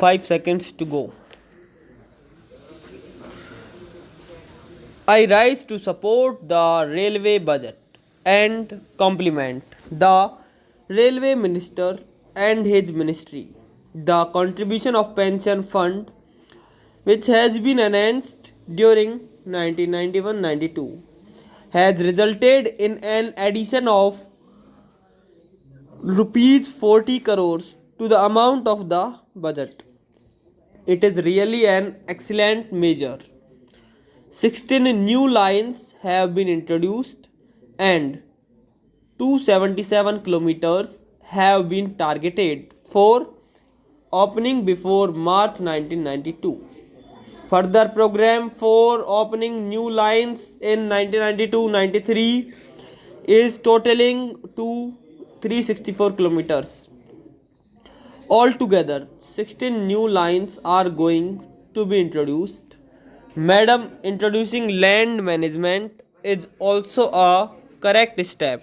5 seconds to go. I rise to support the railway budget and compliment the railway minister and his ministry. The contribution of pension fund which has been enhanced during 1991-92 has resulted in an addition of rupees 40 crores to the amount of the budget. It is really an excellent measure. 16 new lines have been introduced and 277 kilometers have been targeted for opening before March 1992. Further program for opening new lines in 1992-93 is totaling to 364 kilometers. Altogether, 16 new lines are going to be introduced. Madam, introducing land management is also a correct step.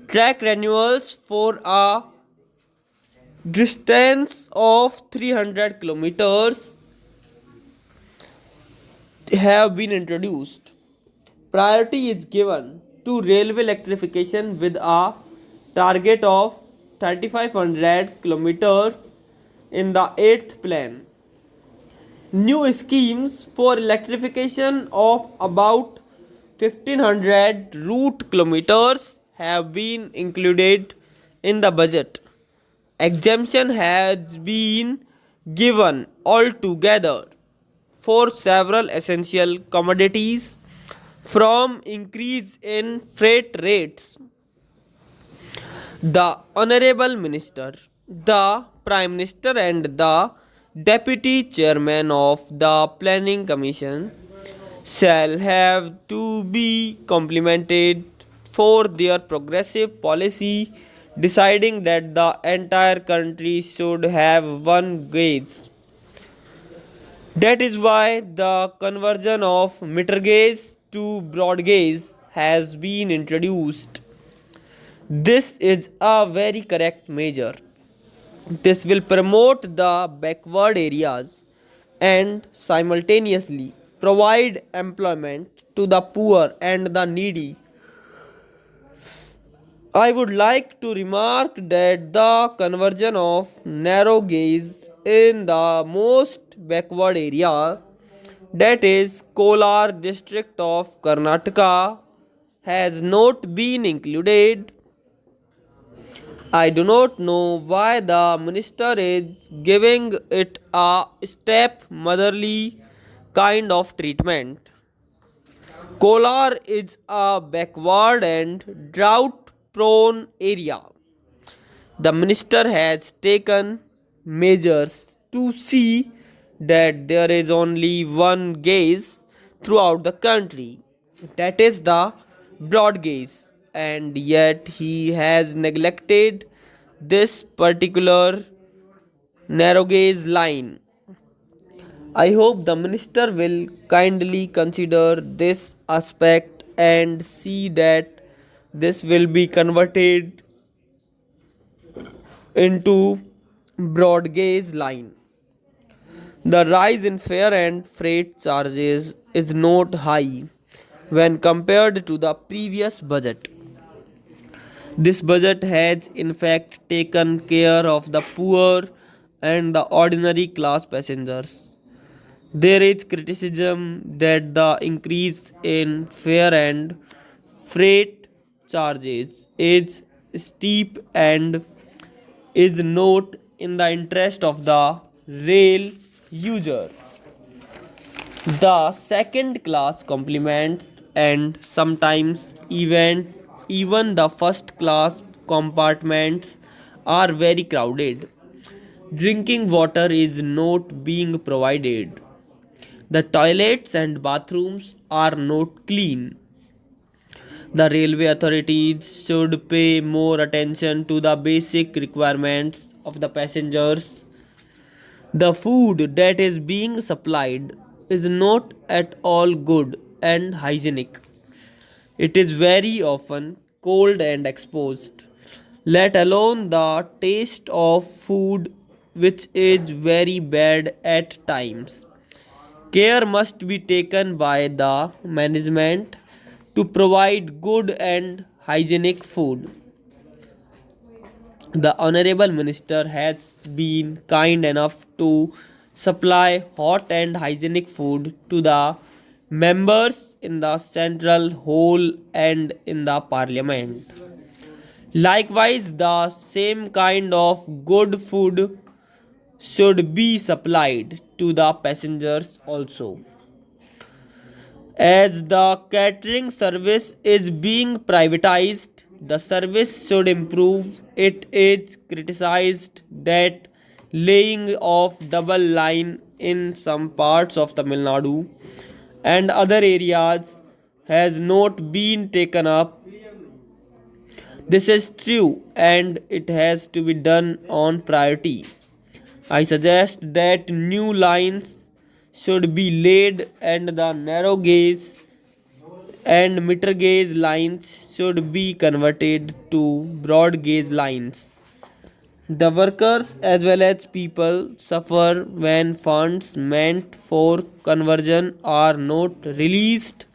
Track renewals for a distance of 300 kilometers have been introduced. Priority is given to railway electrification with a target of 3500 kilometers in the 8th plan. New schemes for electrification of about 1500 route kilometers have been included in the budget. Exemption has been given altogether for several essential commodities from increase in freight rates. The Honorable Minister, the Prime Minister, and the Deputy Chairman of the Planning Commission shall have to be complimented for their progressive policy deciding that the entire country should have one gauge. That is why the conversion of meter gauge to broad gauge has been introduced. This is a very correct measure. This will promote the backward areas and simultaneously provide employment to the poor and the needy. I would like to remark that the conversion of narrow gauge in the most backward area, that is Kolar district of Karnataka, has not been included. I do not know why the minister is giving it a step motherly kind of treatment. Kolar is a backward and drought prone area. The minister has taken measures to see that there is only one gauge throughout the country, that is the broad gauge, and yet he has neglected this particular narrow gauge line. I hope the minister will kindly consider this aspect and see that this will be converted into broad gauge line. The rise in fare and freight charges is not high when compared to the previous budget. This budget has in fact taken care of the poor and the ordinary class passengers. There is criticism that the increase in fare and freight charges is steep and is not in the interest of the rail user. The second class compliments and sometimes even the first class compartments are very crowded. Drinking water is not being provided. The toilets and bathrooms are not clean. The railway authorities should pay more attention to the basic requirements of the passengers. The food that is being supplied is not at all good and hygienic. It is very often cold and exposed. Let alone the taste of food which is very bad at times. Care must be taken by the management to provide good and hygienic food. The Honorable Minister has been kind enough to supply hot and hygienic food to the members in the central hall and in the parliament. Likewise, the same kind of good food should be supplied to the passengers also. As the catering service is being privatized, the service should improve. It is criticized that laying of double line in some parts of Tamil Nadu and other areas has not been taken up. This is true and it has to be done on priority. I suggest that new lines should be laid and the narrow gauge and meter gauge lines should be converted to broad gauge lines. The workers as well as people suffer when funds meant for conversion are not released.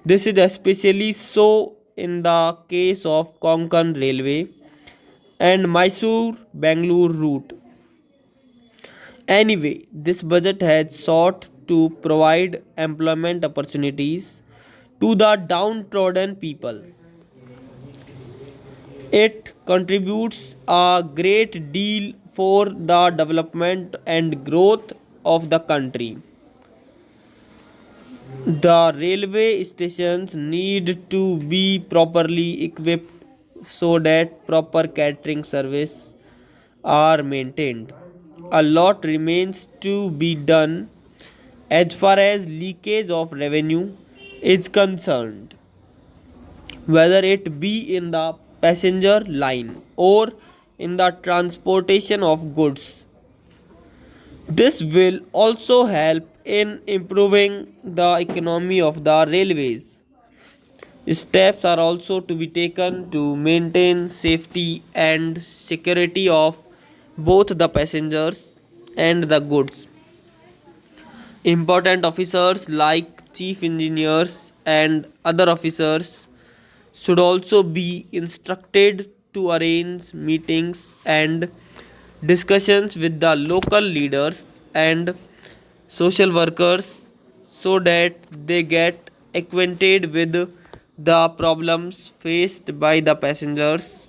This is especially so in the case of Konkan Railway and Mysore Bangalore route. Anyway, this budget has sought to provide employment opportunities to the downtrodden people. It contributes a great deal for the development and growth of the country. The railway stations need to be properly equipped so that proper catering service are maintained. A lot remains to be done as far as leakage of revenue is concerned, whether it be in the passenger line or in the transportation of goods. This will also help in improving the economy of the railways. Steps are also to be taken to maintain safety and security of both the passengers and the goods. Important officers like chief engineers and other officers should also be instructed to arrange meetings and discussions with the local leaders and social workers so that they get acquainted with the problems faced by the passengers.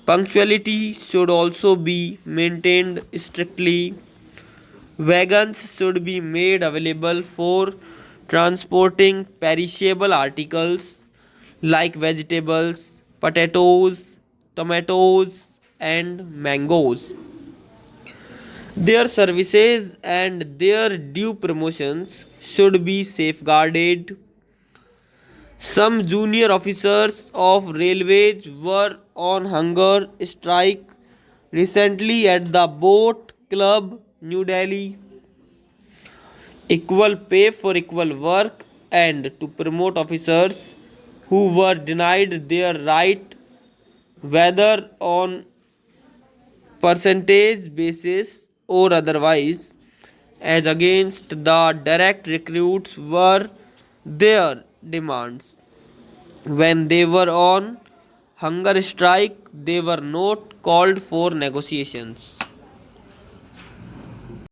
Punctuality should also be maintained strictly. Wagons should be made available for transporting perishable articles like vegetables, potatoes, tomatoes, and mangoes. Their services and their due promotions should be safeguarded. Some junior officers of railways were on hunger strike recently at the Boat Club, New Delhi. Equal pay for equal work and to promote officers who were denied their right, whether on percentage basis or otherwise, as against the direct recruits were their demands. When they were on hunger strike, they were not called for negotiations.